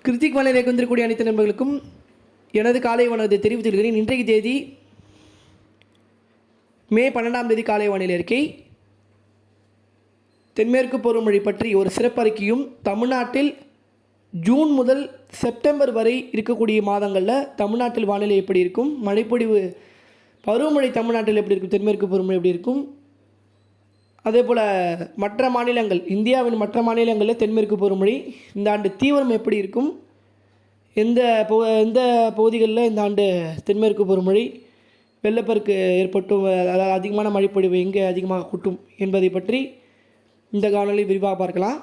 கிருத்திக் வானிலைக்கு வந்திருக்கக்கூடிய அனைத்து நண்பர்களுக்கும் எனது காலை வணக்கத்தை தெரிவித்துக் கொள்கிறேன். இன்றைக்கு தேதி மே 12 காலை வானிலை அறிக்கை. தென்மேற்கு பருவமழை பற்றி ஒரு சிறப்பு அறிக்கையும், தமிழ்நாட்டில் ஜூன் முதல் செப்டம்பர் வரை இருக்கக்கூடிய மாதங்களில் தமிழ்நாட்டில் வானிலை எப்படி இருக்கும், மழைப்பொழிவு பருவமழை தமிழ்நாட்டில் எப்படி இருக்கும், தென்மேற்கு பருவமழை எப்படி இருக்கும், அதே போல் மற்ற மாநிலங்கள், இந்தியாவின் மற்ற மாநிலங்களில் தென்மேற்கு பருவமழை இந்த ஆண்டு தீவிரம் எப்படி இருக்கும், எந்த பகுதிகளில் இந்த ஆண்டு தென்மேற்கு பருவமழை வெள்ளப்பெருக்கு ஏற்பட்டும், அதாவது அதிகமான மழைப்பொழிவு எங்கே அதிகமாக கூட்டும் என்பதை பற்றி இந்த காணொலி விரிவாக பார்க்கலாம்.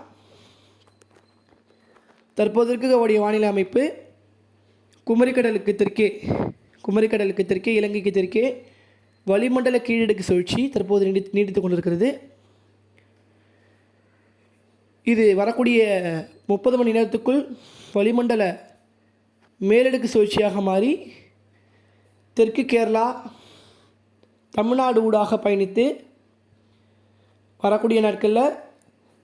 தற்போது இருக்கக்கூடிய வானிலை அமைப்பு குமரிக்கடலுக்கு தெற்கே இலங்கைக்கு தெற்கே வளிமண்டல கீழடுக்கு சுழற்சி தற்போது நீடித்து கொண்டிருக்கிறது. இது வரக்கூடிய 30 மணி நேரத்துக்குள் வளிமண்டல மேலடுக்கு சுழற்சியாக மாறி தெற்கு கேரளா தமிழ்நாடு ஊடாக பயணித்து வரக்கூடிய நாட்களில்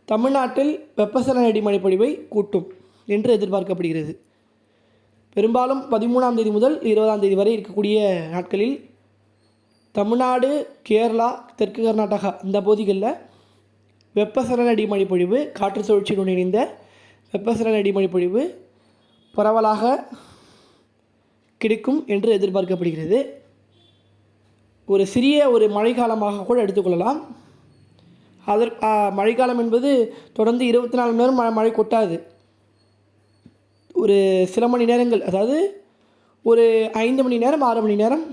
தமிழ்நாட்டில் வெப்பசலன இடிமழைப்பொழிவை கூட்டும் என்று எதிர்பார்க்கப்படுகிறது. பெரும்பாலும் 13ஆம் தேதி முதல் 20ஆம் தேதி வரை இருக்கக்கூடிய நாட்களில் தமிழ்நாடு, கேரளா, தெற்கு கர்நாடகா இந்த பகுதிகளில் வெப்பசலன இடிமழைப்பொழிவு, காற்று சுழற்சியுடன் இணைந்த வெப்பசலன இடிமழைப்பொழிவு பரவலாக கிடைக்கும் என்று எதிர்பார்க்கப்படுகிறது. ஒரு சிறிய மழைக்காலமாக கூட எடுத்துக்கொள்ளலாம். மழைக்காலம் என்பது தொடர்ந்து 24 மணி நேரம் மழை கொட்டாது. ஒரு சில மணி நேரங்கள், அதாவது ஒரு 5 மணி நேரம் 6 மணி நேரம்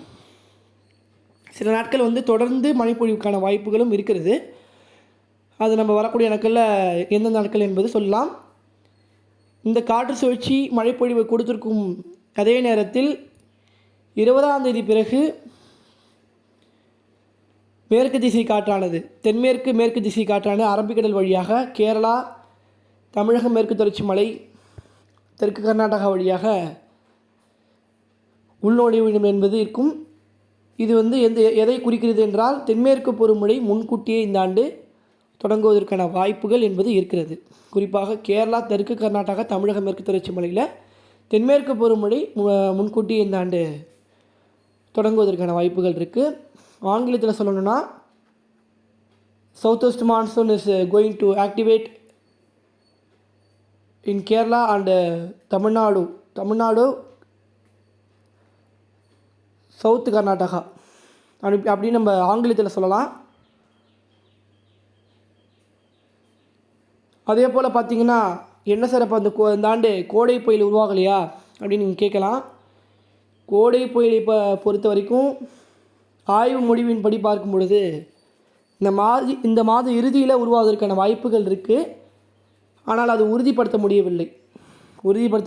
சில நாட்கள் தொடர்ந்து மழைப்பொழிவுக்கான வாய்ப்புகளும் இருக்கிறது. அது நம்ம வரக்கூடிய நாட்களில் எந்தெந்த நாட்கள் என்பது சொல்லலாம். இந்த காற்று சுழற்சி மழைப்பொழிவை கொடுத்திருக்கும் அதே நேரத்தில் 20ஆம் தேதி பிறகு மேற்கு திசை காற்றானது, மேற்கு திசை காற்றானது அரபிக்கடல் வழியாக கேரளா, தமிழகம் மேற்கு தொடர்ச்சி மலை, தெற்கு கர்நாடகா வழியாக உள்நுழைவிடும் என்பது இருக்கும். இது எதை குறிக்கிறது என்றால், தென்மேற்கு பருவமழை முன்கூட்டியே இந்த ஆண்டு தொடங்குவதற்கான வாய்ப்புகள் என்பது இருக்கிறது. குறிப்பாக கேரளா, தெற்கு கர்நாடகா, தமிழக மேற்கு தொடர்ச்சி மலையில் தென்மேற்கு பருவமழை முன்கூட்டியே இந்த ஆண்டு தொடங்குவதற்கான வாய்ப்புகள் இருக்குது. ஆங்கிலத்தில் சொல்லணும்னா, south west monsoon is going to activate in Kerala and Tamil Nadu south Karnataka அப்படின்னு நம்ம ஆங்கிலத்தில் சொல்லலாம். அதே போல் பார்த்திங்கன்னா, என்ன சார் அப்போ இந்த ஆண்டு கோடை புயல் உருவாகலையா அப்படின்னு நீங்கள் கேட்கலாம். கோடை புயலை பொறுத்த வரைக்கும் ஆய்வு முடிவின்படி பார்க்கும் பொழுது இந்த மாத இறுதியில் உருவாவதற்கான வாய்ப்புகள் இருக்குது. ஆனால் அது உறுதிப்படுத்த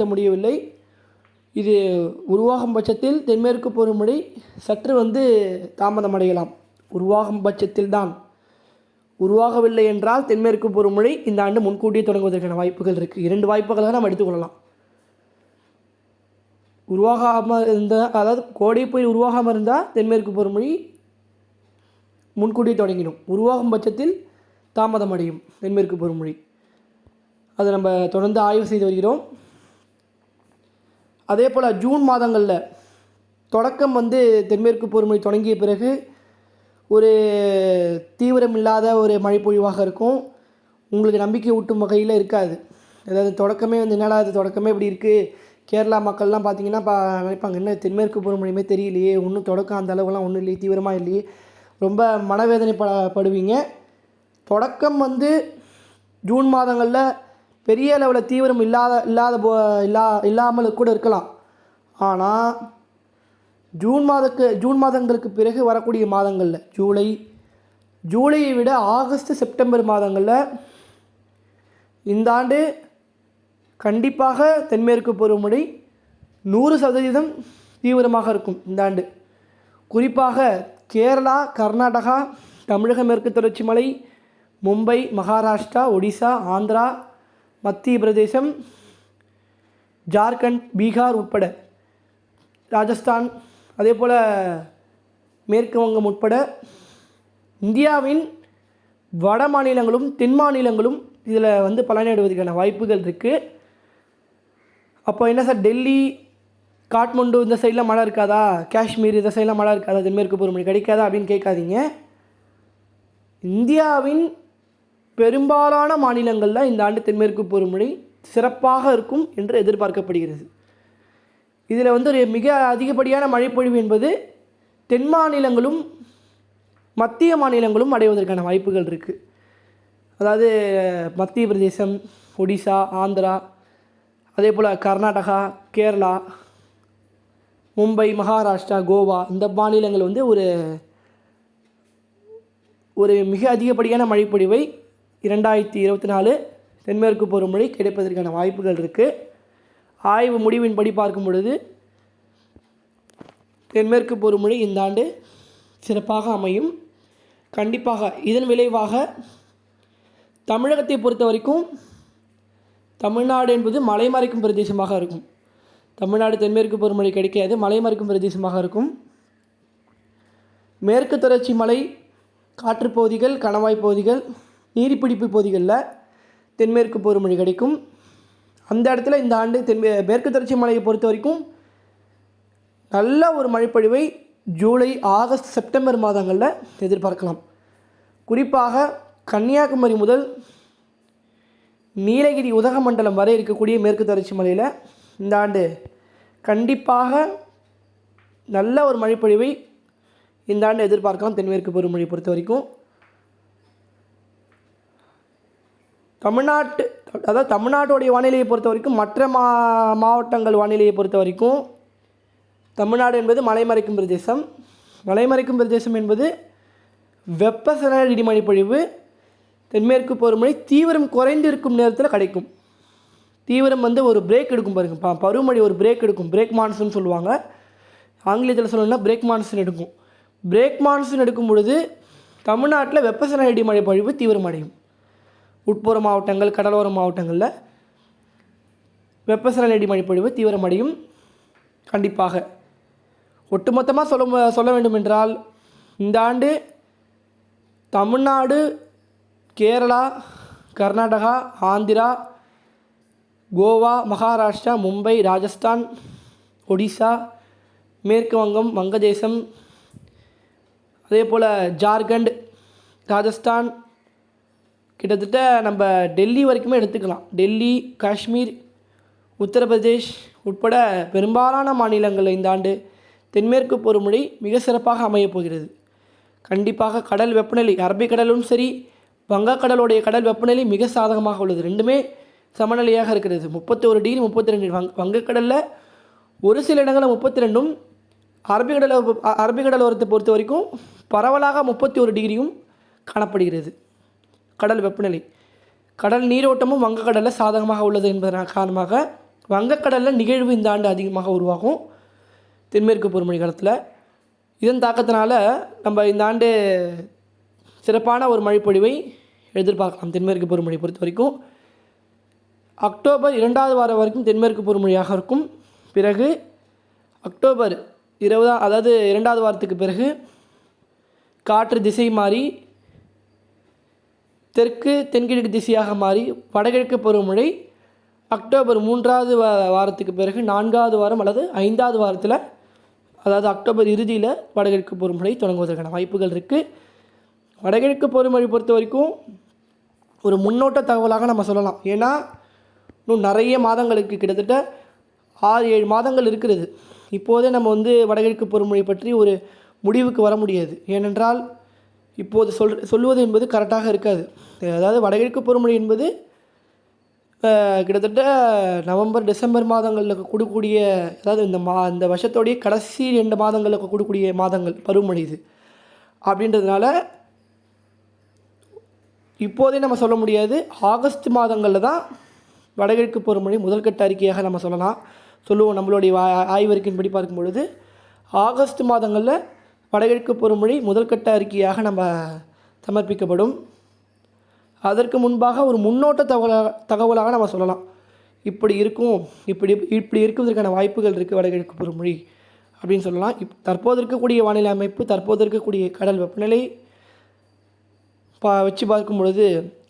முடியவில்லை. இது உருவாகும் பட்சத்தில் தென்மேற்கு பருவமழை சற்று தாமதமடையலாம். உருவாகும் பட்சத்தில் தான். உருவாகவில்லை என்றால் தென்மேற்கு பருவமழை இந்த ஆண்டு முன்கூட்டியே தொடங்குவதற்கான வாய்ப்புகள் இருக்குது. 2 வாய்ப்புகளை நம்ம எடுத்துக்கொள்ளலாம். உருவாகாமல் இருந்தால், அதாவது கோடை புயல் உருவாகாமல் இருந்தால் தென்மேற்கு பருவமழை முன்கூட்டியே தொடங்கிடும். உருவாகும் பட்சத்தில் தாமதமடையும் தென்மேற்கு பருவமழை. அதை நம்ம தொடர்ந்து ஆய்வு செய்து வருகிறோம். அதே போல் ஜூன் மாதங்களில் தொடக்கம் தென்மேற்கு பருவமழை தொடங்கிய பிறகு ஒரு தீவிரம் இல்லாத ஒரு மழைப்பொழிவாக இருக்கும். உங்களுக்கு நம்பிக்கை ஊட்டும் வகையில் இருக்காது. அதாவது தொடக்கமே என்னடா அது தொடக்கமே இப்படி இருக்குது, கேரளா மக்கள்லாம் பார்த்திங்கன்னா நினைப்பாங்க, என்ன தென்மேற்கு பருவமழையுமே தெரியலையே, ஒன்றும் தொடக்கம் அந்த அளவுலாம் ஒன்றும் இல்லையே, தீவிரமாக இல்லையே, ரொம்ப மனவேதனைப்படுவீங்க. தொடக்கம் ஜூன் மாதங்களில் பெரிய அளவில் தீவிரம் இல்லாமல் கூட இருக்கலாம். ஆனால் ஜூன் மாதங்களுக்கு பிறகு வரக்கூடிய மாதங்களில் ஜூலையை விட ஆகஸ்ட், செப்டம்பர் மாதங்களில் இந்த ஆண்டு கண்டிப்பாக தென்மேற்கு பருவமழை 100% தீவிரமாக இருக்கும். இந்த ஆண்டு குறிப்பாக கேரளா, கர்நாடகா, தமிழக மேற்கு தொடர்ச்சி மலை, மும்பை, மகாராஷ்டிரா, ஒடிசா, ஆந்திரா, மத்திய பிரதேசம், ஜார்க்கண்ட், பீகார் உட்பட ராஜஸ்தான், அதே போல் மேற்கு வங்கம் உட்பட இந்தியாவின் வட மாநிலங்களும் தென் மாநிலங்களும் இதில் பலனடைவதற்கான வாய்ப்புகள் இருக்குது. அப்போ என்ன சார், டெல்லி, காட்மண்டு இந்த சைடில் மழை இருக்காதா, காஷ்மீர் இந்த சைடில் மழை இருக்காதா, தென்மேற்கு பருவமழை கிடைக்காதா அப்படின்னு கேட்காதீங்க. இந்தியாவின் பெரும்பாலான மாநிலங்களில் இந்த ஆண்டு தென்மேற்கு பருவமழை சிறப்பாக இருக்கும் என்று எதிர்பார்க்கப்படுகிறது. இதில் ஒரு மிக அதிகப்படியான மழைப்பொழிவு என்பது தென் மாநிலங்களும் மத்திய மாநிலங்களும் அடைவதற்கான வாய்ப்புகள் இருக்குது. அதாவது மத்திய பிரதேசம், ஒடிசா, ஆந்திரா, அதே போல் கர்நாடகா, கேரளா, மும்பை, மகாராஷ்டிரா, கோவா இந்த மாநிலங்கள் ஒரு மிக அதிகப்படியான மழைப்பொழிவை 2024 தென்மேற்கு பருவமழை கிடைப்பதற்கான வாய்ப்புகள் இருக்குது. ஆய்வு முடிவின்படி பார்க்கும் பொழுது தென்மேற்கு பருவமழை இந்த ஆண்டு சிறப்பாக அமையும். கண்டிப்பாக இதன் விளைவாக தமிழகத்தை பொறுத்த வரைக்கும் தமிழ்நாடு என்பது மலைமறைக்கும் பிரதேசமாக இருக்கும். தமிழ்நாடு தென்மேற்கு பருவமழை கிடைக்காது, மலைமறைக்கும் பிரதேசமாக இருக்கும். மேற்கு தொடர்ச்சி மலை, காற்றுப் பகுதிகள், கணவாய் பகுதிகள், நீர்பிடிப்பு பகுதிகளில் தென்மேற்கு பருவமழை கிடைக்கும். அந்த இடத்துல இந்த ஆண்டு மேற்கு தொடர்ச்சி மலையை பொறுத்த வரைக்கும் நல்ல ஒரு மழைப்பொழிவை ஜூலை, ஆகஸ்ட், செப்டம்பர் மாதங்களில் எதிர்பார்க்கலாம். குறிப்பாக கன்னியாகுமரி முதல் நீலகிரி உதகமண்டலம் வரை இருக்கக்கூடிய மேற்கு தொடர்ச்சி மலையில் இந்த ஆண்டு கண்டிப்பாக நல்ல ஒரு மழைப்பொழிவை இந்த ஆண்டு எதிர்பார்க்கலாம். தென்மேற்கு பருவமழை பொறுத்த வரைக்கும் தமிழ்நாட்டுடைய வானிலையை பொறுத்த வரைக்கும் மற்ற மாவட்டங்கள் வானிலையை பொறுத்த வரைக்கும் தமிழ்நாடு என்பது மலைமறைக்கும் பிரதேசம். மலைமறைக்கும் பிரதேசம் என்பது வெப்பசலன இடிமழை பொழிவு தென்மேற்கு பருவமழை தீவிரம் குறைந்திருக்கும் நேரத்தில் கிடைக்கும். தீவிரம் ஒரு பிரேக் எடுக்கும் பாருங்கள், பருவமழை ஒரு பிரேக் எடுக்கும், பிரேக் மான்சூன் சொல்லுவாங்க. ஆங்கிலத்தில் சொல்லணும்னா பிரேக் மான்சூன் எடுக்கும். பிரேக் மான்சூன் எடுக்கும் பொழுது தமிழ்நாட்டில் வெப்பசலன இடிமழை பொழிவு தீவிரமடையும். உட்புற மாவட்டங்கள், கடலோர மாவட்டங்களில் வெப்பசலன இடிமழை பொழிவு தீவிரமடையும். கண்டிப்பாக ஒட்டுமொத்தமாக சொல்ல வேண்டும் என்றால் இந்த ஆண்டு தமிழ்நாடு, கேரளா, கர்நாடகா, ஆந்திரா, கோவா, மகாராஷ்டிரா, மும்பை, ராஜஸ்தான், ஒடிசா, மேற்கு வங்கம், வங்கதேசம், அதே போல் ஜார்க்கண்ட், ராஜஸ்தான், கிட்டத்தட்ட நம்ம டெல்லி வரைக்குமே எடுத்துக்கலாம். டெல்லி, காஷ்மீர், உத்தரப்பிரதேஷ் உட்பட பெரும்பாலான மாநிலங்களில் இந்த ஆண்டு தென்மேற்கு பருவமழை மிக சிறப்பாக அமையப் போகிறது. கண்டிப்பாக கடல் வெப்பநிலை, அரபிக்கடலும் சரி, வங்கக்கடலுடைய கடல் வெப்பநிலை மிக சாதகமாக உள்ளது. ரெண்டுமே சமநிலையாக இருக்கிறது. 31 டிகிரி 32. வங்கக்கடலில் ஒரு சில இடங்களில் 32ம், அரபிக்கடலோரத்தை பொறுத்த வரைக்கும் பரவலாக 31 டிகிரியும் காணப்படுகிறது. கடல் வெப்பநிலை, கடல் நீரோட்டமும் வங்கக்கடலில் சாதகமாக உள்ளது என்பதன் காரணமாக வங்கக்கடலில் நிகழ்வு இந்த ஆண்டு அதிகமாக உருவாகும் தென்மேற்கு பருவமழை காலத்தில். இதன் தாக்கத்தினால நம்ம இந்த ஆண்டு சிறப்பான ஒரு மழைப்பொழிவை எதிர்பார்க்கலாம். தென்மேற்கு பருவமழை பொறுத்த வரைக்கும் அக்டோபர் 2வது வாரம் வரைக்கும் தென்மேற்கு பருவமழையாக இருக்கும். பிறகு அக்டோபர் 20, அதாவது 2வது வாரத்துக்கு பிறகு காற்று திசை மாறி தெற்கு தென்கிழக்கு திசையாக மாறி வடகிழக்கு பருவமழை அக்டோபர் 3வது வாரத்துக்கு பிறகு 4வது வாரம் அல்லது 5வது வாரத்தில், அதாவது அக்டோபர் இறுதியில் வடகிழக்கு பருவமழை தொடங்குவதற்கான வாய்ப்புகள் இருக்குது. வடகிழக்கு பருவமழை பொறுத்த வரைக்கும் ஒரு முன்னோட்ட தகவலாக நம்ம சொல்லலாம். ஏன்னா இன்னும் நிறைய மாதங்களுக்கு, கிட்டத்தட்ட 6-7 மாதங்கள் இருக்கிறது. இப்போதே நம்ம வடகிழக்கு பருவமழை பற்றி ஒரு முடிவுக்கு வர முடியாது. ஏனென்றால் இப்போது சொல்வது என்பது கரெக்டாக இருக்காது. அதாவது வடகிழக்கு பருவமழை என்பது கிட்டத்தட்ட நவம்பர், டிசம்பர் மாதங்களில் கூடக்கூடிய, அதாவது இந்த வருஷத்தோடைய கடைசி 2 மாதங்களில் கூடக்கூடிய மாதங்கள் பருவமழை இது. அப்படின்றதுனால இப்போதே நம்ம சொல்ல முடியாது. ஆகஸ்ட் மாதங்களில் தான் வடகிழக்கு பருவமழை முதல்கட்ட அறிக்கையாக நம்ம சொல்லுவோம். நம்மளுடைய ஆய்வறிக்கையின்படி பார்க்கும் பொழுது ஆகஸ்ட் மாதங்களில் வடகிழக்கு பருவமழை முதல்கட்ட அறிக்கையாக நம்ம சமர்ப்பிக்கப்படும். அதற்கு முன்பாக ஒரு முன்னோட்ட தகவலாக நம்ம சொல்லலாம். இப்படி இருக்கும், இப்படி இருக்குவதற்கான வாய்ப்புகள் இருக்குது வடகிழக்கு பருவமழை அப்படின்னு சொல்லலாம். தற்போது இருக்கக்கூடிய வானிலை அமைப்பு, தற்போது இருக்கக்கூடிய கடல் வெப்பநிலை வச்சு பார்க்கும் பொழுது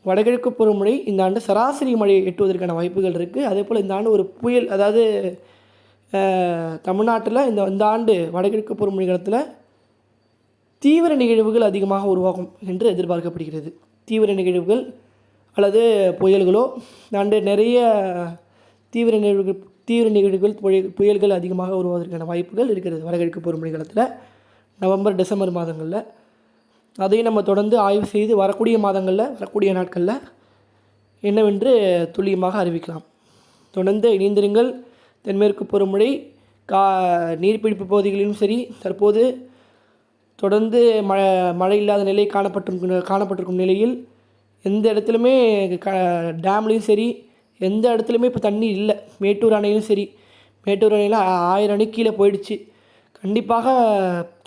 வடகிழக்கு பருவமழை இந்த ஆண்டு சராசரி மழை எட்டுவதற்கான வாய்ப்புகள் இருக்குது. அதே போல் இந்த ஆண்டு ஒரு புயல், அதாவது தமிழ்நாட்டில் இந்த ஆண்டு வடகிழக்கு பருவமழை காலத்தில் தீவிர நிகழ்வுகள் அதிகமாக உருவாகும் என்று எதிர்பார்க்கப்படுகிறது. தீவிர நிகழ்வுகள் அல்லது புயல்களோ, இந்த ஆண்டு நிறைய தீவிர நிகழ்வுகள் புயல்கள் அதிகமாக உருவாவதற்கான வாய்ப்புகள் இருக்கிறது வடகிழக்கு பருவமழை காலத்தில், நவம்பர் டிசம்பர் மாதங்களில். அதையும் நம்ம தொடர்ந்து ஆய்வு செய்து வரக்கூடிய மாதங்களில், வரக்கூடிய நாட்களில் என்னவென்று துல்லியமாக அறிவிக்கலாம். தொடர்ந்து இணைந்திருங்கள். தென்மேற்கு பருவமழை நீர்பிடிப்பு பகுதிகளிலும் சரி, தற்போது தொடர்ந்து மழை இல்லாத நிலை காணப்பட்டிருக்கும் நிலையில் எந்த இடத்துலையுமே டேம்லேயும் சரி, எந்த இடத்துலையுமே இப்போ தண்ணி இல்லை. மேட்டூர் அணையிலும் சரி, மேட்டூர் அணையில் 1000 அணை கீழே போயிடுச்சு. கண்டிப்பாக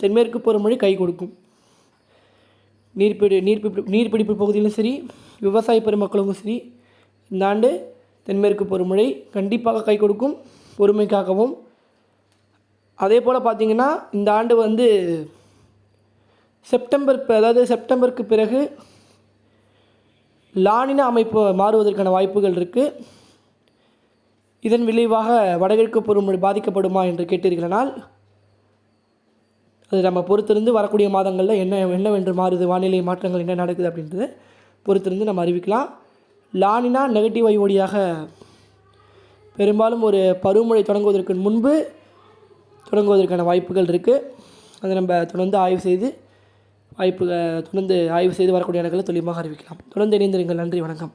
தென்மேற்கு பருவமழை கை கொடுக்கும். நீர்பிடிப்பு பகுதியிலும் சரி, விவசாய பெருமக்களுக்கும் சரி, இந்த ஆண்டு தென்மேற்கு பருவமழை கண்டிப்பாக கை கொடுக்கும், பொறுமைக்காகவும். அதே போல் பார்த்திங்கன்னா இந்த ஆண்டு செப்டம்பருக்கு பிறகு லானினா அமைப்பு மாறுவதற்கான வாய்ப்புகள் இருக்குது. இதன் விளைவாக வடகிழக்கு பருவமழை பாதிக்கப்படுமா என்று கேட்டீர்களானால், அது நம்ம பொறுத்திருந்து வரக்கூடிய மாதங்களில் என்னவென்று மாறுது, வானிலை மாற்றங்கள் என்ன நடக்குது அப்படின்றத பொறுத்திருந்து நம்ம அறிவிக்கலாம். லானினா நெகட்டிவ் ஐஓடியாக பெரும்பாலும் ஒரு பருவமழை தொடங்குவதற்கு முன்பு தொடங்குவதற்கான வாய்ப்புகள் இருக்குது. அதை நம்ம தொடர்ந்து ஆய்வு செய்து வரக்கூடிய இடங்களில் துல்லியமாக அறிவிக்கலாம். தொடர்ந்து இணைந்திருங்கள். நன்றி, வணக்கம்.